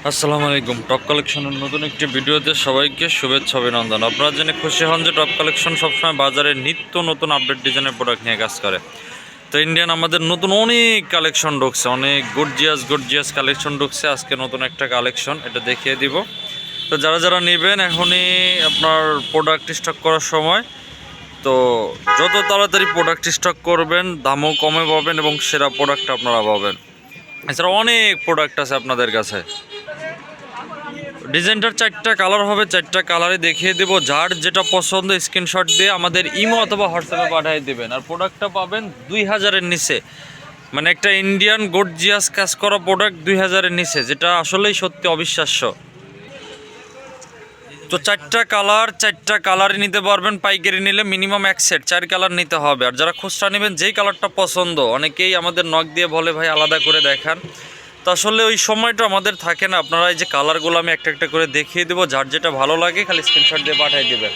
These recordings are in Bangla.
আসসালামু আলাইকুম। টপ কালেকশনের নতুন একটি ভিডিওতে সবাইকে শুভেচ্ছা অভিনন্দন। আপনারা জেনে খুশি হন যে টপ কালেকশন সবসময় বাজারে নিত্য নতুন আপডেট ডিজাইনের প্রোডাক্ট নিয়ে কাজ করে। তো ইন্ডিয়ান আমাদের নতুন অনেক কালেকশন ঢুকছে, অনেক গর্জিয়াস কালেকশন ঢুকছে। আজকে নতুন একটা কালেকশন, এটা দেখিয়ে দিব। তো যারা যারা নেবেন এখনই আপনার প্রোডাক্ট স্টক করার সময়। তো যত তাড়াতাড়ি প্রোডাক্ট স্টক করবেন দামও কমে পাবেন এবং সেরা প্রোডাক্ট আপনারা পাবেন। এছাড়া অনেক প্রোডাক্ট আছে আপনাদের কাছে। ডিজাইনটার 4টা কালার হবে, 4টা কালারে দেখিয়ে দেবো। যার যেটা পছন্দ স্ক্রিনশট দিয়ে আমাদের ইমো অথবা হোয়াটসঅ্যাপে পাঠিয়ে দেবেন। আর প্রোডাক্টটা পাবেন 2000-এর নিচে, মানে একটা ইন্ডিয়ান গর্জিয়াস কাজ করা প্রোডাক্ট 2000-এর নিচে, যেটা আসলেই সত্যি অবিশ্বাস্য। তো 4টা কালারই নিতে পারবেন। পাইকারি নিলে মিনিমাম এক সেট 4 কালার নিতে হবে। আর যারা খুচরা নেবেন যেই কালারটা পছন্দ, অনেকেই আমাদের নক দিয়ে বলে ভাই আলাদা করে দেখান। তো আসলে ওই সময়টা আমাদের থাকে না। আপনারা এই যে কালারগুলো আমি একটা একটা করে দেখিয়ে দেবো, যার যেটা ভালো লাগে খালি স্ক্রিনশট দিয়ে পাঠিয়ে দেবেন।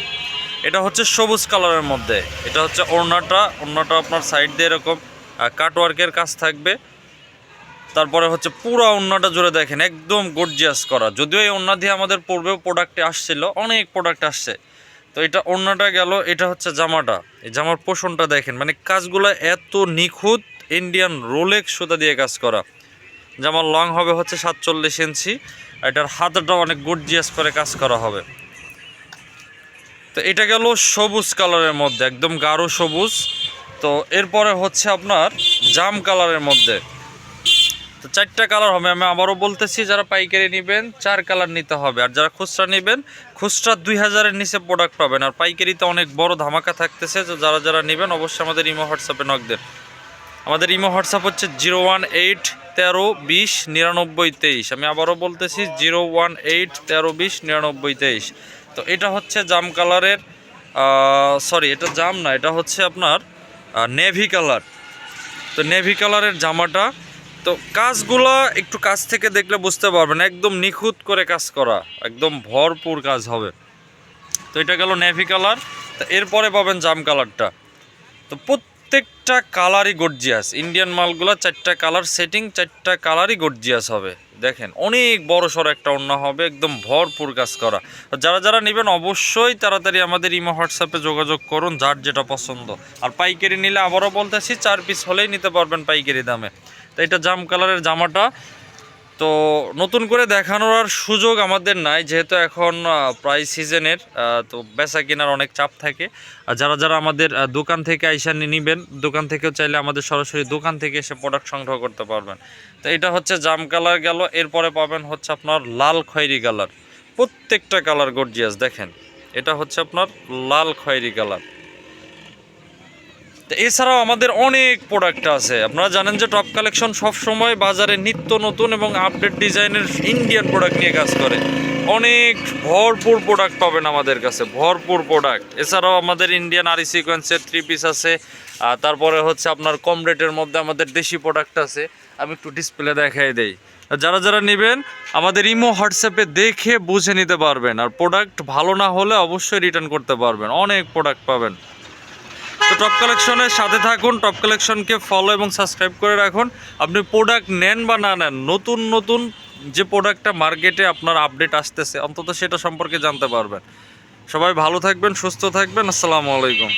এটা হচ্ছে সবুজ কালারের মধ্যে, এটা হচ্ছে ওড়নাটা আপনার সাইড দিয়ে এরকম কাটওয়ার্কের কাজ থাকবে। তারপরে হচ্ছে পুরো ওড়নাটা জুড়ে দেখেন একদম গর্জিয়াস করা। যদিও এই ওড়না দিয়ে আমাদের পূর্বেও প্রোডাক্টে আসছিল, অনেক প্রোডাক্ট আসছে। তো এটা ওড়নাটা গেল, এটা হচ্ছে জামাটা। এই জামার পোষণটা দেখেন, মানে কাজগুলো এত নিখুঁত, ইন্ডিয়ান রোলেক্স সুতা দিয়ে কাজ করা। জামার লং হবে হচ্ছে 47 ইঞ্চি। এটার হাতটা অনেক গর্জিয়াস করে কাজ করা হবে। তো এটা গেল সবুজ কালারের মধ্যে, একদম গাঢ় সবুজ। তো এরপরে হচ্ছে আপনার জাম কালারের মধ্যে। তো 4টা কালার হবে। আমি আবারও বলতেছি, যারা পাইকারি নেবেন 4 কালার নিতে হবে। আর যারা খুচরা নেবেন, খুচরা 2000-এর নিচে প্রোডাক্ট পাবেন। আর পাইকারিতে অনেক বড় ধামাকা থাকতেছে। তো যারা যারা নেবেন অবশ্যই আমাদের ইমো হোয়াটসঅ্যাপে নক দেন। আমাদের ইমো হোয়াটসঅ্যাপ হচ্ছে 01813209923। আমি আবারও বলতেছি 01813209923। তো এটা হচ্ছে জাম কালারের, সরি এটা জাম না, এটা হচ্ছে আপনার নেভি কালার। তো নেভি কালারের জামাটা, তো কাজগুলো একটু কাছ থেকে দেখলে বুঝতে পারবেন, একদম নিখুঁত করে কাজ করা, একদম ভরপুর কাজ হবে। তো এটা গেল নেভি কালার। তো এরপরে পাবেন জাম কালারটা। তো প্রত্যেকটা কালারই গর্জিয়াস। ইন্ডিয়ান মালগুলো 4টা কালার সেটিং, 4টা কালারই গর্জিয়াস হবে। দেখেন অনেক বড় সড়ো একটা ওড়না হবে, একদম ভরপুর কাজ করা। যারা যারা নেবেন অবশ্যই তাড়াতাড়ি আমাদের ইমো হোয়াটসঅ্যাপে যোগাযোগ করুন, যার যেটা পছন্দ। আর পাইকারি নিলে আবারও বলতেছি 4 পিস হলেই নিতে পারবেন পাইকারি দামে। তো এটা জাম কালারের জামাটা। তো নতুন করে দেখানোর আর সুযোগ আমাদের নাই, যেহেতু এখন প্রায় সিজনের। তো বেচা কেনার অনেক চাপ থাকে। আর যারা যারা আমাদের দোকান থেকে আইসা নিবেন, দোকান থেকেও চাইলে আমাদের সরাসরি দোকান থেকে এসে প্রোডাক্ট সংগ্রহ করতে পারবেন। তো এটা হচ্ছে জাম কালার গেল। এরপরে পাবেন হচ্ছে আপনার লাল খয়েরি কালার। প্রত্যেকটা কালার গর্জিয়াস দেখেন। এটা হচ্ছে আপনার লাল খয়েরি কালার। তো এছাড়াও আমাদের অনেক প্রোডাক্ট আছে। আপনারা জানেন যে টপ কালেকশন সব সময় বাজারে নিত্য নতুন এবং আপডেট ডিজাইনের ইন্ডিয়ান প্রোডাক্ট নিয়ে কাজ করে। অনেক ভরপুর প্রোডাক্ট পাবেন আমাদের কাছে, ভরপুর প্রোডাক্ট। এছাড়াও আমাদের ইন্ডিয়ান আরি সিকোয়েন্সের 3 পিস আছে। তারপরে হচ্ছে আপনার কম রেটের মধ্যে আমাদের দেশি প্রোডাক্ট আছে। আমি একটু ডিসপ্লে দেখাই দেই। যারা যারা নেবেন আমাদের ইমো হোয়াটসঅ্যাপে দেখে বুঝে নিতে পারবেন। আর প্রোডাক্ট ভালো না হলে অবশ্যই রিটার্ন করতে পারবেন। অনেক প্রোডাক্ট পাবেন। তো টপ কালেকশনের সাথে থাকুন, টপ কালেকশনকে ফলো এবং সাবস্ক্রাইব করে রাখুন। আপনি প্রোডাক্ট নেন বা না নেন, নতুন নতুন যে প্রোডাক্টটা মার্কেটে আপনার আপডেট আসতেছে অন্তত সেটা সম্পর্কে জানতে পারবেন। সবাই ভালো থাকবেন, সুস্থ থাকবেন। আসসালামু আলাইকুম।